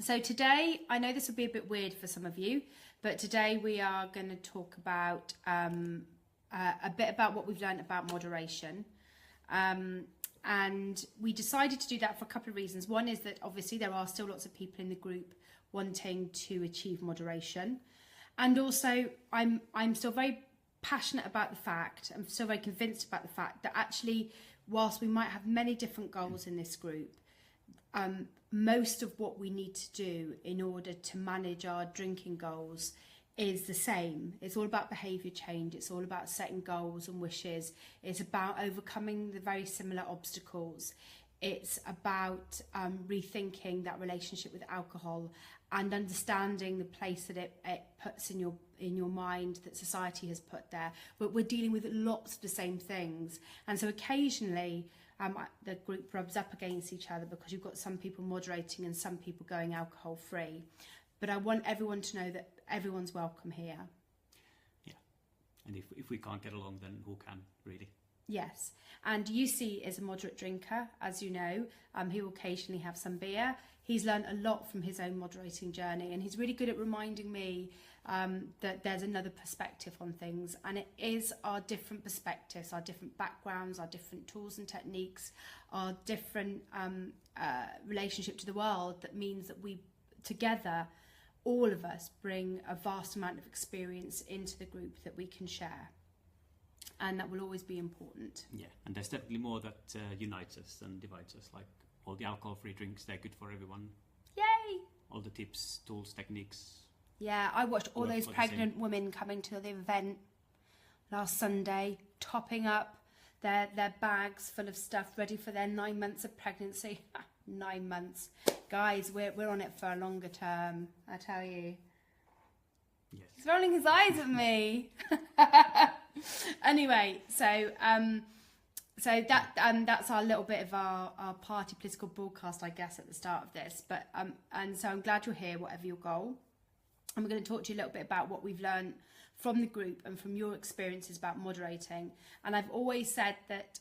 So today, I know this will be a bit weird for some of you, but today we are going to talk about a bit about what we've learned about moderation. And we decided to do that for a couple of reasons. One is that obviously there are still lots of people in the group wanting to achieve moderation. And also I'm still very passionate about the fact, I'm still very convinced about the fact that actually, whilst we might have many different goals in this group, most of what we need to do in order to manage our drinking goals is the same. It's all about behaviour change. It's all about setting goals and wishes. It's about overcoming the very similar obstacles. It's about rethinking that relationship with alcohol and understanding the place that it puts in your mind, that society has put there. But we're dealing with lots of the same things. And so occasionally the group rubs up against each other because you've got some people moderating and some people going alcohol free. But I want everyone to know that everyone's welcome here. Yeah, and if we can't get along, then who can, really? Yes, and Jussi is a moderate drinker, as you know. He will occasionally have some beer. He's learned a lot from his own moderating journey, and he's really good at reminding me that there's another perspective on things, and it is our different perspectives, our different backgrounds, our different tools and techniques, our different relationship to the world that means that we together, all of us, bring a vast amount of experience into the group that we can share. And that will always be important. Yeah, and there's definitely more that unites us than divides us. Like all the alcohol-free drinks, they're good for everyone. Yay! All the tips, tools, techniques. Yeah, I watched all those pregnant women coming to the event last Sunday, topping up their bags full of stuff, ready for their 9 months of pregnancy. 9 months. Guys, we're on it for a longer term, I tell you. Yes. He's rolling his eyes at me. Anyway, so that's our little bit of our party political broadcast, I guess, at the start of this. But and so I'm glad you're here, whatever your goal. And we're going to talk to you a little bit about what we've learned from the group and from your experiences about moderating. And I've always said that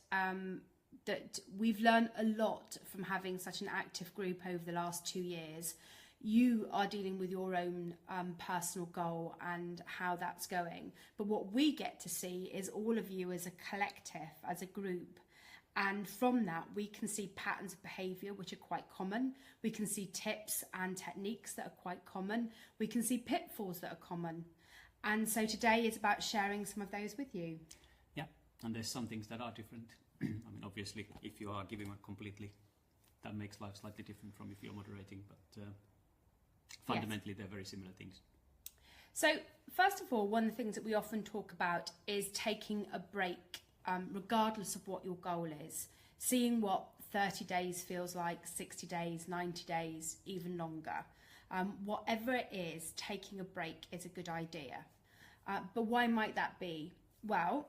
that we've learned a lot from having such an active group over the last 2 years. You are dealing with your own personal goal and how that's going. But what we get to see is all of you as a collective, as a group. And from that, we can see patterns of behaviour which are quite common. We can see tips and techniques that are quite common. We can see pitfalls that are common. And so today is about sharing some of those with you. Yeah, and there's some things that are different. I mean, obviously, if you are giving up completely, that makes life slightly different from if you're moderating. But fundamentally, yes, they're very similar things. So, first of all, one of the things that we often talk about is taking a break, regardless of what your goal is. Seeing what 30 days feels like, 60 days, 90 days, even longer. Whatever it is, taking a break is a good idea. But why might that be? Well,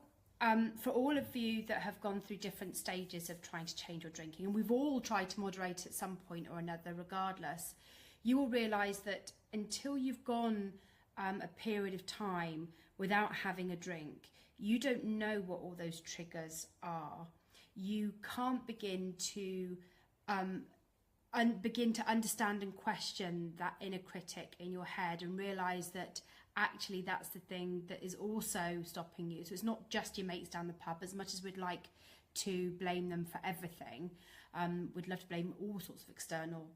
for all of you that have gone through different stages of trying to change your drinking, and we've all tried to moderate at some point or another regardless, you will realise that until you've gone a period of time without having a drink, you don't know what all those triggers are. You can't begin to understand and question that inner critic in your head and realise that actually that's the thing that is also stopping you. So it's not just your mates down the pub. As much as we'd like to blame them for everything, we'd love to blame all sorts of external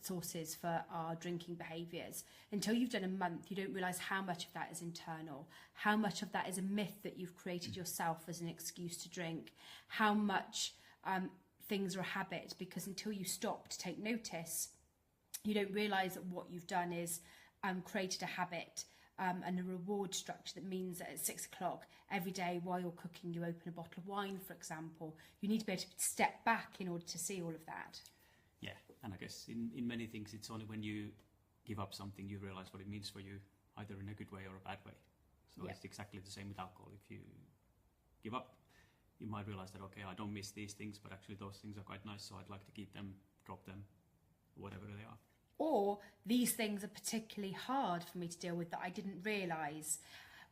sources for our drinking behaviours. Until you've done a month, you don't realise how much of that is internal, how much of that is a myth that you've created yourself as an excuse to drink, how much things are a habit, because until you stop to take notice, you don't realise that what you've done is created a habit and a reward structure that means that at 6 o'clock every day while you're cooking, you open a bottle of wine, for example. You need to be able to step back in order to see all of that. Yeah, and I guess in many things, it's only when you give up something you realise what it means for you, either in a good way or a bad way. So yeah, it's exactly the same with alcohol. If you give up, you might realise that, okay, I don't miss these things, but actually those things are quite nice, so I'd like to keep them, drop them, whatever they are. Or these things are particularly hard for me to deal with that I didn't realise.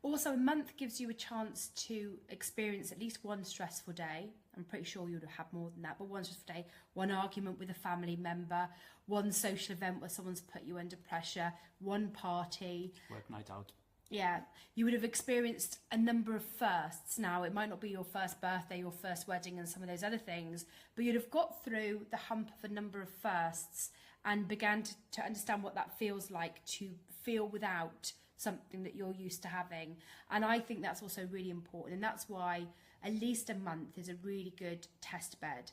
Also, a month gives you a chance to experience at least one stressful day. I'm pretty sure you'd have more than that, but one stressful day, one argument with a family member, one social event where someone's put you under pressure, one party. Work night out. Yeah, you would have experienced a number of firsts. Now, it might not be your first birthday, your first wedding and some of those other things, but you'd have got through the hump of a number of firsts and began to understand what that feels like to feel without something that you're used to having. And I think that's also really important, and that's why at least a month is a really good test bed.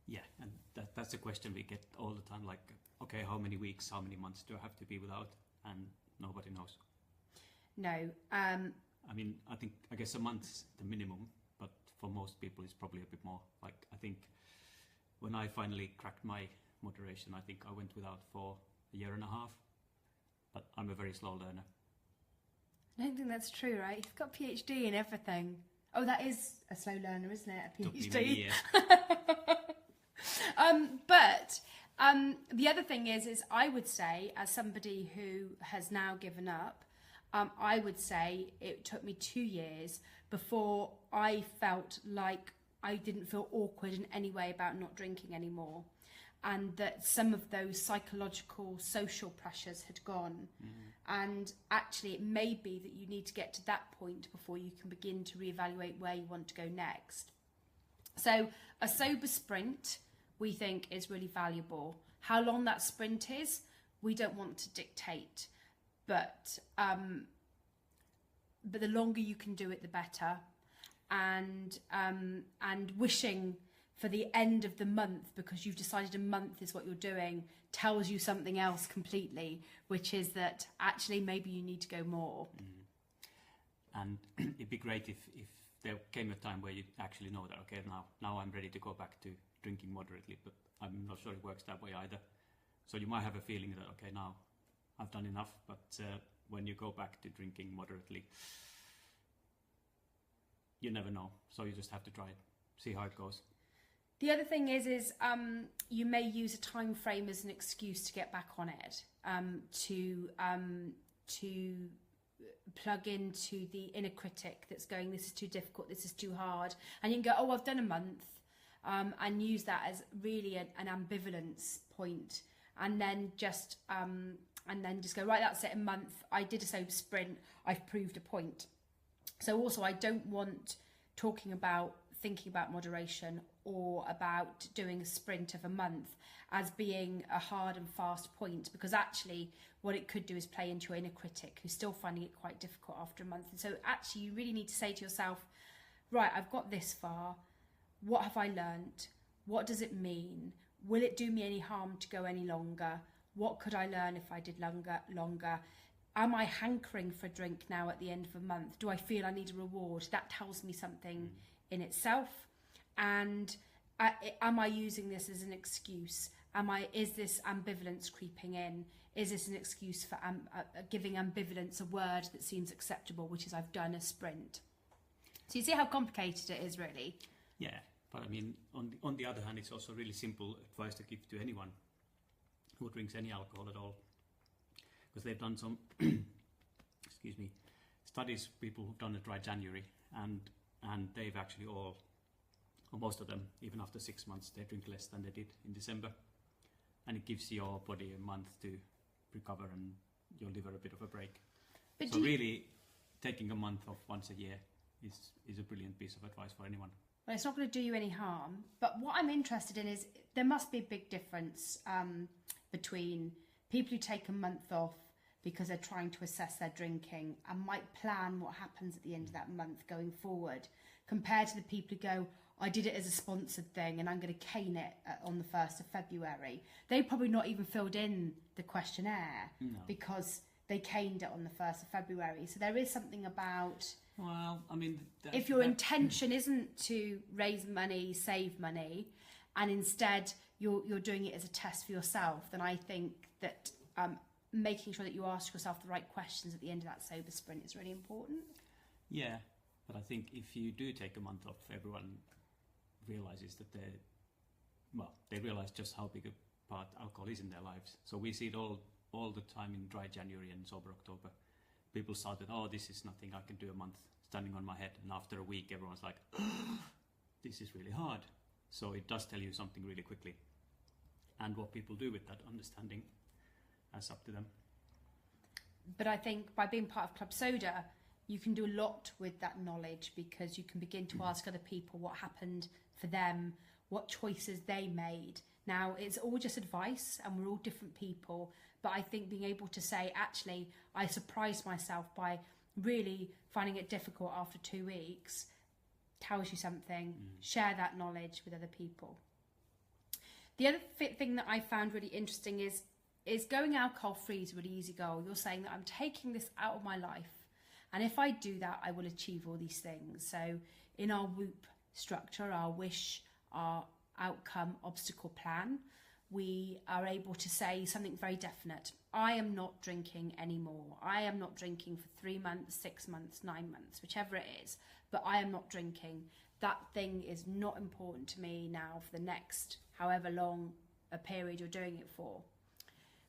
Yeah, and that's a question we get all the time, like, okay, how many weeks, how many months do I have to be without? And nobody knows. No. I mean, I guess a month's the minimum, but for most people it's probably a bit more. Like, I think when I finally cracked my moderation, I think I went without for a year and a half, but I'm a very slow learner. I don't think that's true, right? You've got a PhD in everything. Oh, that is a slow learner, isn't it? A PhD. Took me many years. But the other thing is I would say, as somebody who has now given up, I would say it took me 2 years before I felt like I didn't feel awkward in any way about not drinking anymore, and that some of those psychological, social pressures had gone. And actually it may be that you need to get to that point before you can begin to reevaluate where you want to go next. So a sober sprint, we think, is really valuable. How long that sprint is, we don't want to dictate, but the longer you can do it, the better. And wishing for the end of the month because you've decided a month is what you're doing tells you something else completely, which is that actually maybe you need to go more. And it'd be great if there came a time where you actually know that, okay, now I'm ready to go back to drinking moderately, but I'm not sure it works that way either. So you might have a feeling that, okay, now I've done enough, but when you go back to drinking moderately, you never know. So you just have to try it, see how it goes. The other thing is you may use a time frame as an excuse to get back on it, to plug into the inner critic that's going, this is too difficult, this is too hard, and you can go, oh, I've done a month, and use that as really an ambivalence point, and then just go, right, that's it, a month, I did a sober sprint, I've proved a point. So also, I don't want thinking about moderation or about doing a sprint of a month as being a hard and fast point, because actually what it could do is play into your inner critic who's still finding it quite difficult after a month. And so actually you really need to say to yourself, right, I've got this far, what have I learned? What does it mean? Will it do me any harm to go any longer? What could I learn if I did longer? Am I hankering for a drink now at the end of a month? Do I feel I need a reward? That tells me something in itself. And am I using this as an excuse? Is this ambivalence creeping in? Is this an excuse for giving ambivalence a word that seems acceptable, which is I've done a sprint? So you see how complicated it is, really. Yeah, but I mean, on the other hand, it's also really simple advice to give to anyone who drinks any alcohol at all, because they've done some, studies, people who've done a dry January, and they've actually all, or most of them, even after 6 months, they drink less than they did in December, and it gives your body a month to recover and your liver a bit of a break. But so really, taking a month off once a year is a brilliant piece of advice for anyone. Well, it's not going to do you any harm, but what I'm interested in is there must be a big difference between people who take a month off because they're trying to assess their drinking and might plan what happens at the end of that month going forward, compared to the people who go, I did it as a sponsored thing and I'm going to cane it on the 1st of February. They probably not even filled in the questionnaire because they caned it on the 1st of February. So there is something about... Well, I mean... if your intention isn't to raise money, save money, and instead you're doing it as a test for yourself, then I think that making sure that you ask yourself the right questions at the end of that sober sprint is really important. Yeah, but I think if you do take a month off, everyone realizes that they realize just how big a part alcohol is in their lives. So we see it all the time in dry January and sober October. people started, oh, this is nothing, I can do a month standing on my head. And after a week, everyone's like, this is really hard. So it does tell you something really quickly. And what people do with that understanding, that's up to them. But I think by being part of Club Soda, you can do a lot with that knowledge, because you can begin to ask other people what happened for them, what choices they made. Now, it's all just advice and we're all different people, but I think being able to say, actually, I surprised myself by really finding it difficult after 2 weeks, tells you something. Share that knowledge with other people. The other thing that I found really interesting is going alcohol-free is a really easy goal. You're saying that I'm taking this out of my life, and if I do that, I will achieve all these things. So in our WHOOP structure, our wish, our outcome, obstacle plan, we are able to say something very definite. I am not drinking anymore. I am not drinking for 3 months, 6 months, 9 months, whichever it is, but I am not drinking. That thing is not important to me now for the next however long a period you're doing it for.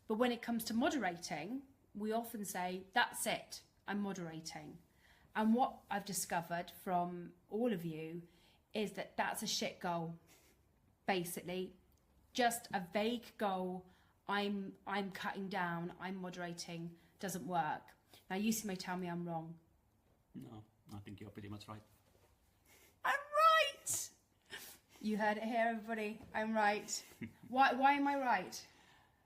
But when it comes to moderating, we often say, that's it, I'm moderating. And what I've discovered from all of you is that that's a shit goal. Basically, just a vague goal. I'm cutting down, I'm moderating, doesn't work. Now, Jussi may tell me I'm wrong. No, I think you're pretty much right. I'm right! You heard it here, everybody. I'm right. Why am I right?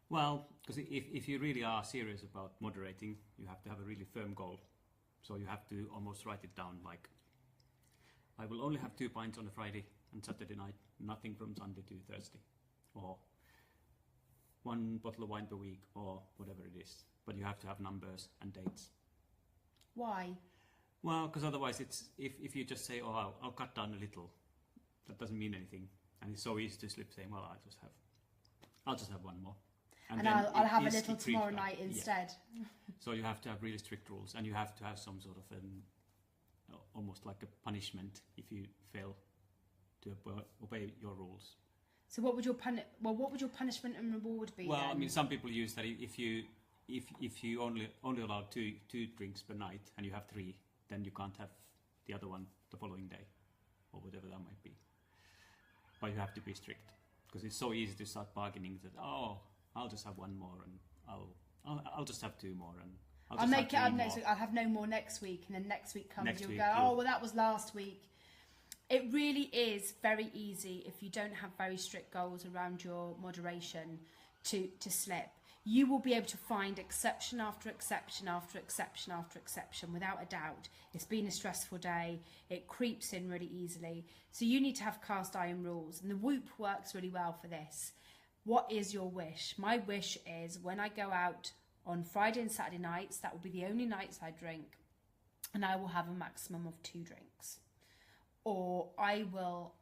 Well, because if you really are serious about moderating, you have to have a really firm goal. So you have to almost write it down, like, I will only have 2 pints on a Friday and Saturday night, nothing from Sunday to Thursday. Or 1 bottle of wine per week, or whatever it is. But you have to have numbers and dates. Why? Well, because otherwise it's, if you just say, oh, I'll cut down a little, that doesn't mean anything. And it's so easy to slip saying, well, I'll just have 1 more. And I'll have a little tomorrow night instead. Yeah. So you have to have really strict rules, and you have to have some sort of almost like a punishment if you fail to obey your rules. So what would your punishment and reward be? Well, then? I mean, some people use that if you only allow two drinks per night and you have 3, then you can't have the other one the following day, or whatever that might be. But you have to be strict, because it's so easy to start bargaining that, oh, I'll just have 1 more, and I'll just have 2 more, and I'll make it up next week. I'll have no more next week, and then next week comes, you'll go, oh, well, that was last week. It really is very easy, if you don't have very strict goals around your moderation, to slip. You will be able to find exception after exception after exception after exception, without a doubt. It's been a stressful day. It creeps in really easily. So you need to have cast iron rules, and the WHOOP works really well for this. What is your wish? My wish is, when I go out on Friday and Saturday nights, that will be the only nights I drink, and I will have a maximum of 2 drinks. Or I will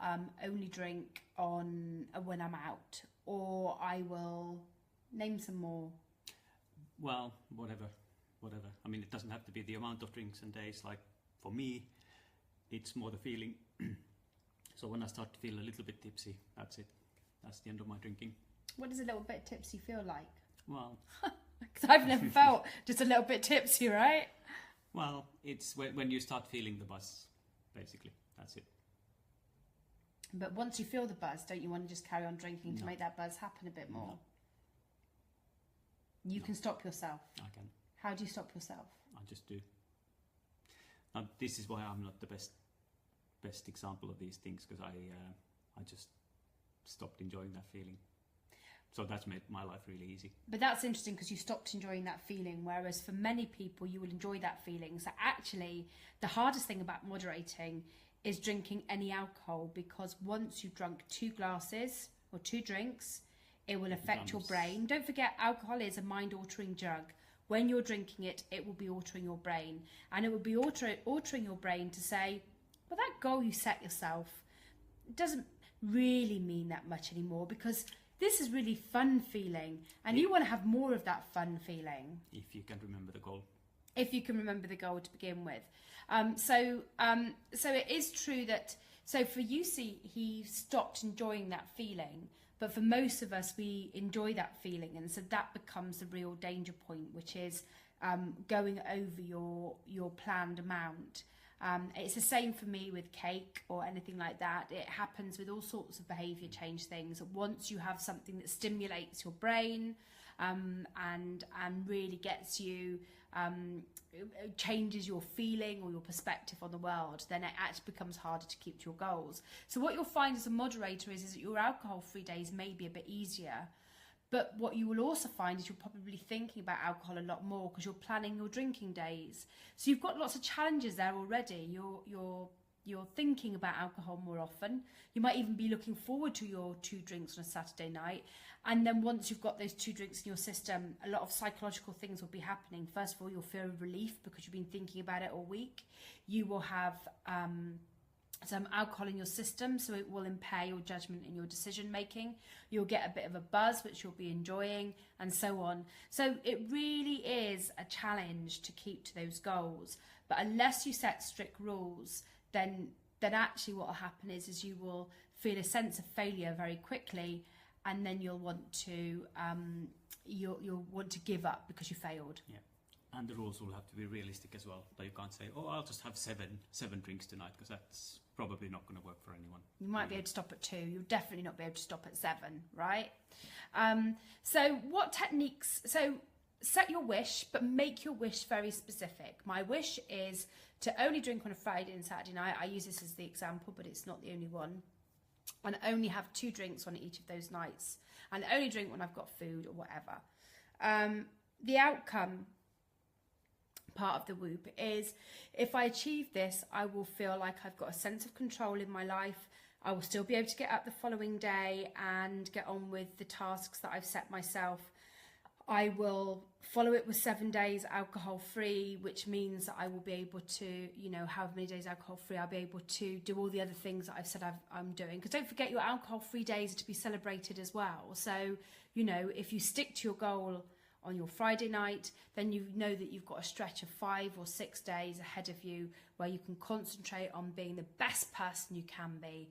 only drink when I'm out, or I will name some more. Well, whatever. I mean, it doesn't have to be the amount of drinks and days. Like, for me, it's more the feeling. So when I start to feel a little bit tipsy, that's it. That's the end of my drinking. What does a little bit tipsy feel like? Well, because I've never felt just a little bit tipsy, right? Well, it's when you start feeling the buzz, basically. That's it. But once you feel the buzz, don't you want to just carry on drinking to make that buzz happen a bit more? No. You can stop yourself. I can. How do you stop yourself? I just do. Now, this is why I'm not the best example of these things, because I just stopped enjoying that feeling. So that's made my life really easy. But that's interesting, because you stopped enjoying that feeling, whereas for many people you will enjoy that feeling. So actually the hardest thing about moderating is drinking any alcohol, because once you've drunk 2 glasses or 2 drinks, it will affect your brain. Don't forget, alcohol is a mind-altering drug. When you're drinking it, it will be altering your brain, and it will be altering your brain to say, well, that goal you set yourself doesn't really mean that much anymore, because this is really fun feeling, and you want to have more of that fun feeling. If you can remember the goal. If you can remember the goal to begin with. So it is true that, so for Jussi, he stopped enjoying that feeling, but for most of us, we enjoy that feeling, and so that becomes the real danger point, which is going over your planned amount. It's the same for me with cake or anything like that. It happens with all sorts of behaviour change things. Once you have something that stimulates your brain and really gets you, changes your feeling or your perspective on the world, then it actually becomes harder to keep to your goals. So what you'll find as a moderator is that your alcohol-free days may be a bit easier. But what you will also find is you're probably thinking about alcohol a lot more because you're planning your drinking days. So you've got lots of challenges there already. You're thinking about alcohol more often. You might even be looking forward to your 2 drinks on a Saturday night. And then once you've got those 2 drinks in your system, a lot of psychological things will be happening. First of all, you'll feel relief because you've been thinking about it all week. You will have some alcohol in your system, so it will impair your judgment in your decision making. You'll get a bit of a buzz, which you'll be enjoying, and so on. So it really is a challenge to keep to those goals. But unless you set strict rules, then actually what will happen is you will feel a sense of failure very quickly, and then you'll want to you'll want to give up because you failed. Yeah. And the rules will have to be realistic as well. But you can't say, oh, I'll just have seven drinks tonight, because that's probably not going to work for anyone. You might be able to stop at 2. You'll definitely not be able to stop at 7, right? So what techniques? So set your wish, but make your wish very specific. My wish is to only drink on a Friday and Saturday night. I use this as the example, but it's not the only one. And only have 2 drinks on each of those nights. And only drink when I've got food or whatever. The outcome part of the Whoop is, if I achieve this, I will feel like I've got a sense of control in my life. I will still be able to get up the following day and get on with the tasks that I've set myself. I will follow it with 7 days alcohol free, which means that I will be able to, however many days alcohol free, I'll be able to do all the other things that I've said I'm doing. Because don't forget, your alcohol free days are to be celebrated as well. So, if you stick to your goal on your Friday night, then you know that you've got a stretch of 5 or 6 days ahead of you where you can concentrate on being the best person you can be,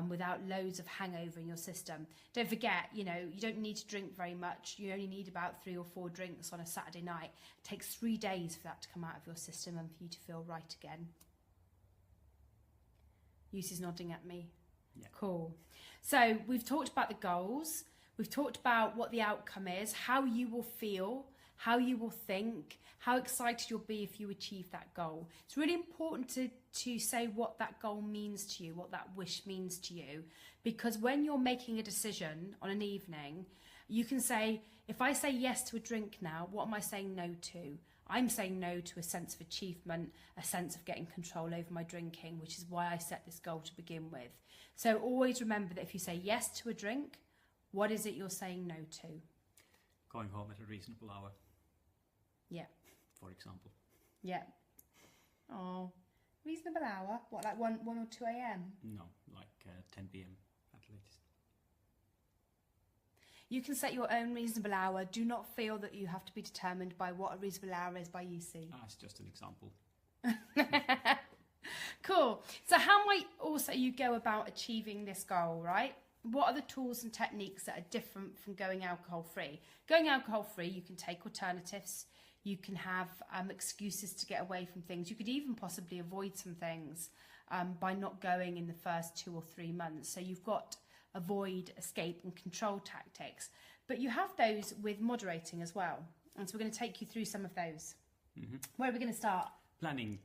without loads of hangover in your system. Don't forget, you don't need to drink very much. You only need about 3 or 4 drinks on a Saturday night. It takes 3 days for that to come out of your system and for you to feel right again. Yusi's nodding at me. Yeah. Cool. So we've talked about the goals. We've talked about what the outcome is, how you will feel, how you will think, how excited you'll be if you achieve that goal. It's really important to say what that goal means to you, what that wish means to you, because when you're making a decision on an evening, you can say, if I say yes to a drink now, what am I saying no to? I'm saying no to a sense of achievement, a sense of getting control over my drinking, which is why I set this goal to begin with. So always remember that if you say yes to a drink, what is it you're saying no to? Going home at a reasonable hour. Yeah. For example. Yeah. Oh, reasonable hour? What, like 1 or 2 a.m.? No, like 10 p.m. at latest. You can set your own reasonable hour. Do not feel that you have to be determined by what a reasonable hour is by UC. It's just an example. Cool. So how might also you go about achieving this goal, right? What are the tools and techniques that are different from going alcohol free? Going alcohol free, you can take alternatives. You can have excuses to get away from things. You could even possibly avoid some things by not going in the first 2 or 3 months. So you've got avoid, escape and control tactics. But you have those with moderating as well. And so we're going to take you through some of those. Mm-hmm. Where are we going to start? Planning.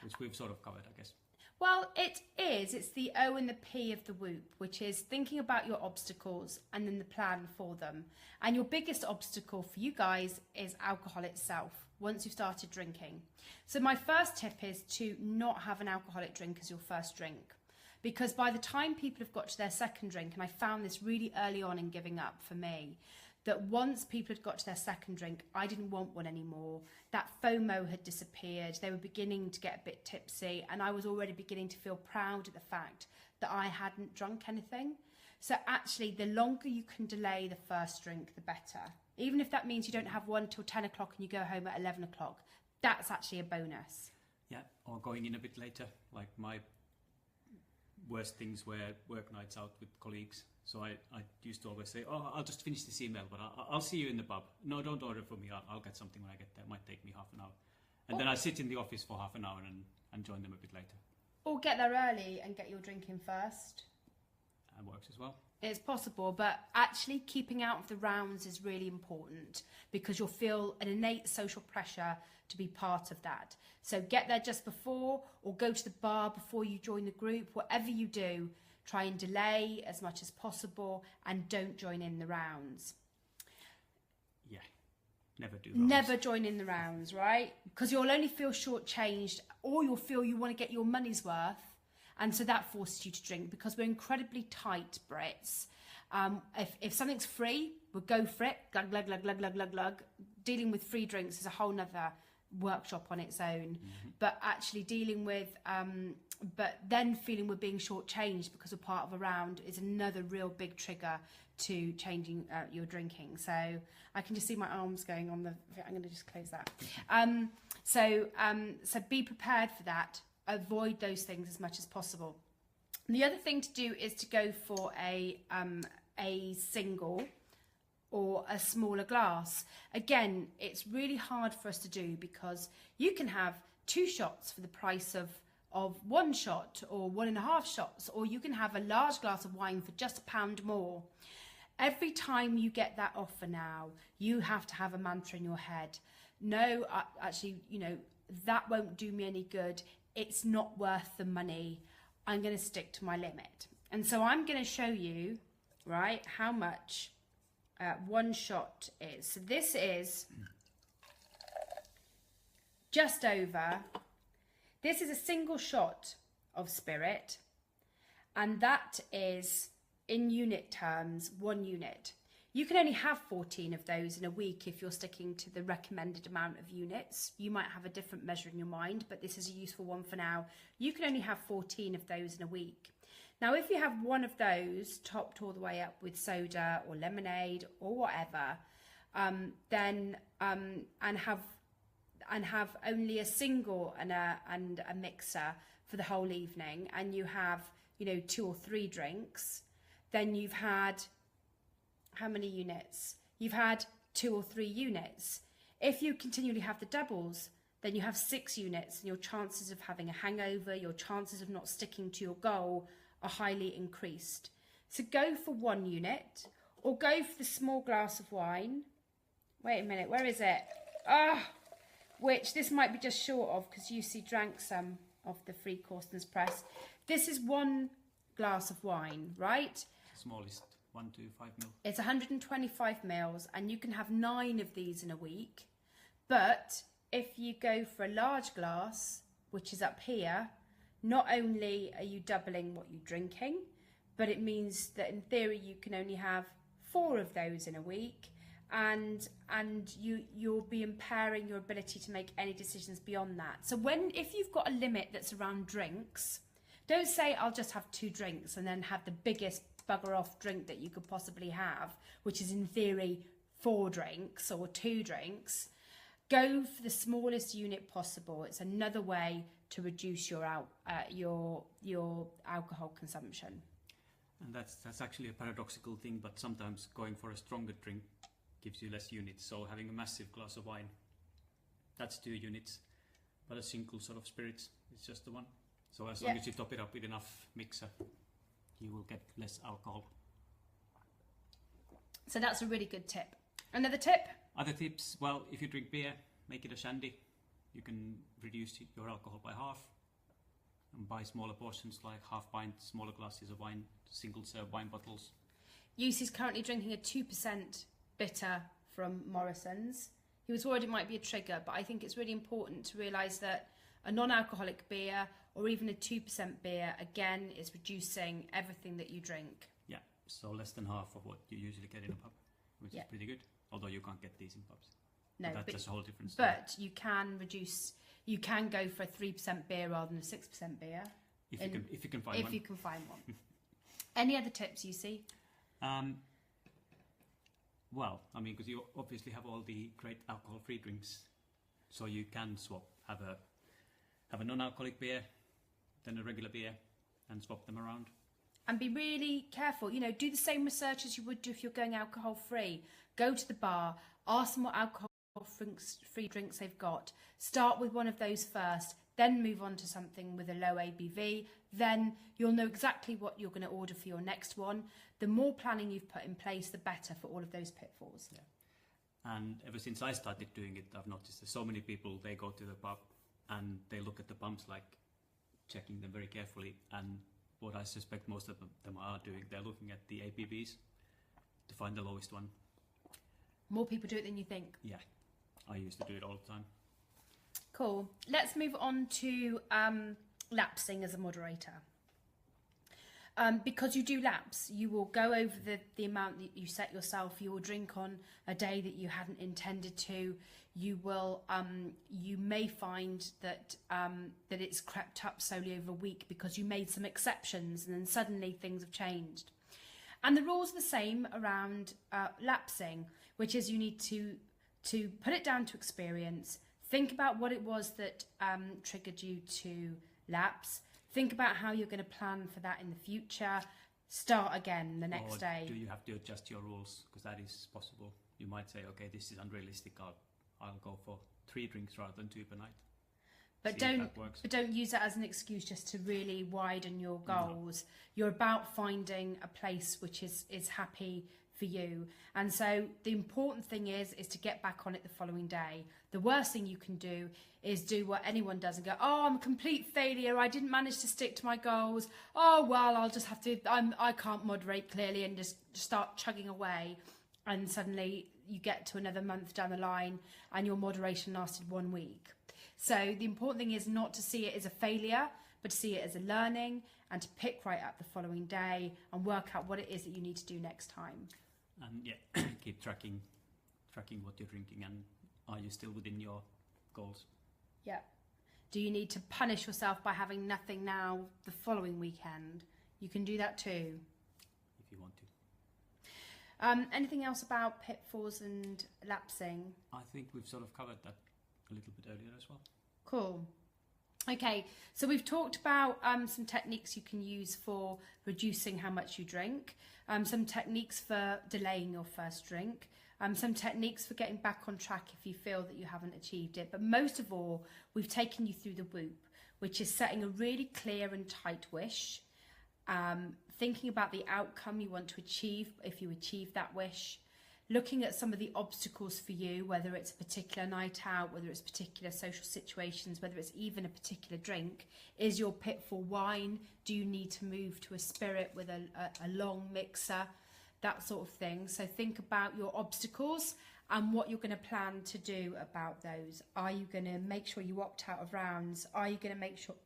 Which we've sort of covered, I guess. Well, it is. It's the O and the P of the Whoop, which is thinking about your obstacles and then the plan for them. And your biggest obstacle for you guys is alcohol itself, once you've started drinking. So my first tip is to not have an alcoholic drink as your first drink. Because by the time people have got to their second drink, and I found this really early on in giving up for me, that once people had got to their second drink, I didn't want one anymore. That FOMO had disappeared. They were beginning to get a bit tipsy, and I was already beginning to feel proud of the fact that I hadn't drunk anything. So actually, the longer you can delay the first drink, the better. Even if that means you don't have one till 10 o'clock and you go home at 11 o'clock, that's actually a bonus. Yeah, or going in a bit later. Like my worst things were work nights out with colleagues. So I used to always say, oh, I'll just finish this email, but I'll see you in the pub. No, don't order for me. I'll get something when I get there. It might take me half an hour. And then I sit in the office for half an hour and join them a bit later. Or get there early and get your drink in first. That works as well. It's possible, but actually keeping out of the rounds is really important because you'll feel an innate social pressure to be part of that. So get there just before or go to the bar before you join the group. Whatever you do, try and delay as much as possible and don't join in the rounds. Yeah, never do rounds. Never join in the rounds, right? Because you'll only feel shortchanged or you'll feel you want to get your money's worth. And so that forces you to drink because we're incredibly tight Brits. If something's free, we'll go for it. Glug, glug, glug, glug, glug, glug, glug. Dealing with free drinks is a whole nother workshop on its own. But actually dealing with, but then feeling we're being shortchanged because we're part of a round is another real big trigger to changing your drinking. So I can just see my arms going on the, I'm going to just close that. So be prepared for that. Avoid those things as much as possible. And the other thing to do is to go for a single or a smaller glass. Again, it's really hard for us to do because you can have 2 shots for the price of 1 shot or 1.5 shots, or you can have a large glass of wine for just £1 more. Every time you get that offer now, you have to have a mantra in your head. No, actually, that won't do me any good. It's not worth the money. I'm going to stick to my limit. And so I'm going to show you, right, how much 1 shot is. So this is just over. This is a single shot of spirit. And that is, in unit terms, 1 unit. You can only have 14 of those in a week if you're sticking to the recommended amount of units. You might have a different measure in your mind, but this is a useful one for now. You can only have 14 of those in a week. Now, if you have one of those topped all the way up with soda or lemonade or whatever, and have only a single and a mixer for the whole evening, and you have 2 or 3 drinks, then you've had how many units? You've had 2 or 3 units. If you continually have the doubles, then you have 6 units, and your chances of having a hangover, your chances of not sticking to your goal are highly increased. So go for 1 unit, or go for the small glass of wine. Wait a minute, where is it? Which this might be just short of because Jussi drank some of the free Corsten's Press. This is 1 glass of wine, right? Smallest. 1 to 5 mil. It's 125 mils, and you can have 9 of these in a week. But if you go for a large glass, which is up here, not only are you doubling what you're drinking, but it means that in theory you can only have 4 of those in a week, and you'll be impairing your ability to make any decisions beyond that. So if you've got a limit that's around drinks, don't say I'll just have 2 drinks and then have the biggest bugger off drink that you could possibly have, which is in theory 4 drinks or 2 drinks. Go for the smallest unit possible. It's another way to reduce your alcohol consumption. And that's actually a paradoxical thing, but sometimes going for a stronger drink gives you less units. So having a massive glass of wine, that's 2 units, but a single sort of spirits is just the 1. So as long as you top it up with enough mixer, you will get less alcohol. So that's a really good tip. Another tip? Other tips, well, if you drink beer, make it a shandy. You can reduce your alcohol by half and buy smaller portions like half pint, smaller glasses of wine, single serve wine bottles. Jussi's currently drinking a 2% bitter from Morrison's. He was worried it might be a trigger, but I think it's really important to realise that a non-alcoholic beer or even a 2% beer, again, is reducing everything that you drink. Yeah, so less than half of what you usually get in a pub, which is pretty good, although you can't get these in pubs. No, but that's a whole different story. But you can go for a 3% beer rather than a 6% beer. If you can find one. If you can find one. Any other tips you see? Well, I mean, because you obviously have all the great alcohol-free drinks, so you can swap, have a non-alcoholic beer, then a regular beer, and swap them around. And be really careful. You know, do the same research as you would do if you're going alcohol free. Go to the bar, ask them what alcohol-free drinks they've got. Start with one of those first, then move on to something with a low ABV. Then you'll know exactly what you're going to order for your next one. The more planning you've put in place, the better for all of those pitfalls. Yeah. And ever since I started doing it, I've noticed there's so many people, they go to the pub and they look at the pumps, like checking them very carefully. And what I suspect most of them are doing, they're looking at the ABVs to find the lowest one. More people do it than you think. Yeah, I used to do it all the time. Cool. Let's move on to lapsing as a moderator. Because you do lapse, you will go over the amount that you set yourself. You will drink on a day that you hadn't intended to. You will, you may find that that it's crept up slowly over a week because you made some exceptions, and then suddenly things have changed. And the rules are the same around lapsing, which is you need to put it down to experience. Think about what it was that triggered you to lapse. Think about how you're going to plan for that in the future. Start again the next day. Do you have to adjust your rules? Because that is possible. You might say, okay, this is unrealistic. I'll go for 3 drinks rather than 2 per night. But don't use that as an excuse just to really widen your goals. No. You're about finding a place which is happy for you. And so the important thing is to get back on it the following day. The worst thing you can do is do what anyone does and go, oh, I'm a complete failure. I didn't manage to stick to my goals. Oh, well, I'll just have to, I can't moderate clearly, and just start chugging away. And suddenly you get to another month down the line and your moderation lasted 1 week. So the important thing is not to see it as a failure, but to see it as a learning, and to pick right up the following day and work out what it is that you need to do next time. And yeah, keep tracking what you're drinking, and are you still within your goals? Yeah. Do you need to punish yourself by having nothing now the following weekend? You can do that too. If you want to. Anything else about pitfalls and lapsing? I think we've sort of covered that a little bit earlier as well. Cool. Okay, so we've talked about some techniques you can use for reducing how much you drink, some techniques for delaying your first drink, some techniques for getting back on track if you feel that you haven't achieved it. But most of all, we've taken you through the whoop, which is setting a really clear and tight wish, thinking about the outcome you want to achieve if you achieve that wish, looking at some of the obstacles for you, whether it's a particular night out, whether it's particular social situations, whether it's even a particular drink. Is your pitfall wine? Do you need to move to a spirit with a long mixer? That sort of thing. So think about your obstacles and what you're going to plan to do about those. Are you going to make sure you opt out of rounds? Are you going to make sure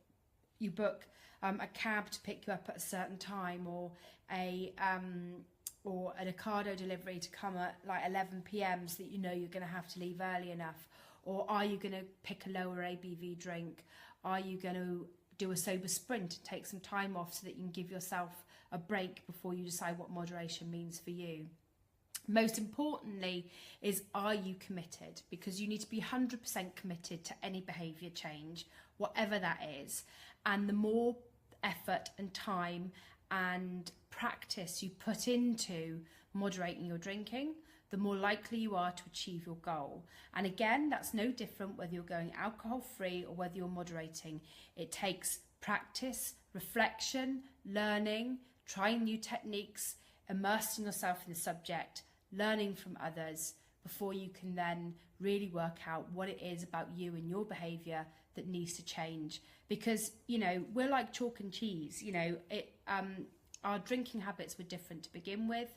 you book a cab to pick you up at a certain time, or an Ocado delivery to come at like 11 p.m. so that you know you're going to have to leave early enough? Or are you going to pick a lower ABV drink? Are you going to do a sober sprint and take some time off so that you can give yourself a break before you decide what moderation means for you? Most importantly is, are you committed? Because you need to be 100% committed to any behaviour change, whatever that is. And the more effort and time and practice you put into moderating your drinking, the more likely you are to achieve your goal. And again, that's no different whether you're going alcohol free or whether you're moderating. It takes practice, reflection, learning, trying new techniques, immersing yourself in the subject, learning from others, before you can then really work out what it is about you and your behaviour that needs to change. Because, you know, we're like chalk and cheese. You know, our drinking habits were different to begin with.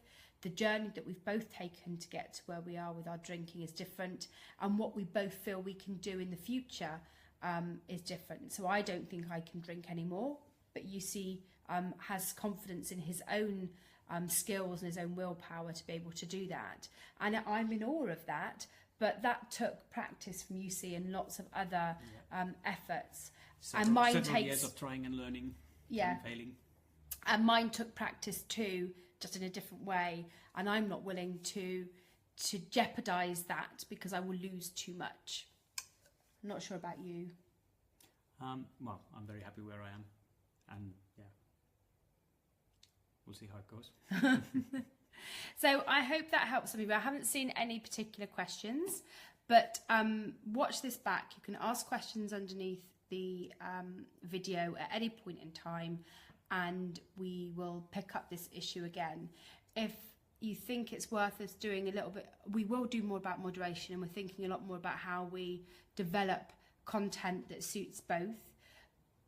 The journey that we've both taken to get to where we are with our drinking is different, and what we both feel we can do in the future is different. So I don't think I can drink anymore, but Jussi has confidence in his own skills and his own willpower to be able to do that. And I'm in awe of that, but that took practice from Jussi and lots of other efforts. And mine several takes years of trying and learning and failing. And mine took practice too, just in a different way. And I'm not willing to jeopardise that because I will lose too much. I'm not sure about you. Well, I'm very happy where I am, and we'll see how it goes. So I hope that helps some people. I haven't seen any particular questions, but watch this back. You can ask questions underneath the video at any point in time, and we will pick up this issue again. If you think it's worth us doing a little bit, we will do more about moderation, and we're thinking a lot more about how we develop content that suits both.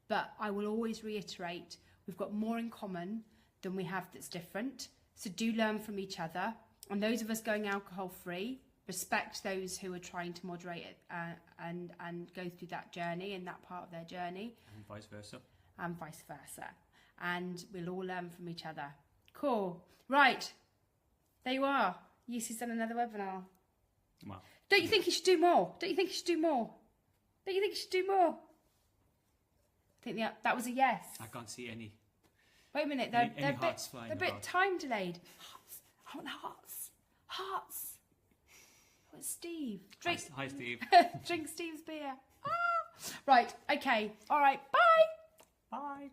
But I will always reiterate, we've got more in common than we have that's different. So do learn from each other. And those of us going alcohol free, respect those who are trying to moderate it and go through that journey and that part of their journey. And vice versa. And vice versa. And we'll all learn from each other. Cool. Right. There you are. Jussi's done another webinar. Wow. Don't you think he should do more? Don't you think he should do more? Don't you think he should do more? I think that was a yes. I can't see any. Wait a minute. Any hearts flying they're a bit about. time delayed. Hearts. I want hearts. Hearts. I want Steve. Drink. Hi, Steve. Drink Steve's beer. Ah. Right. Okay. All right. Bye. Bye.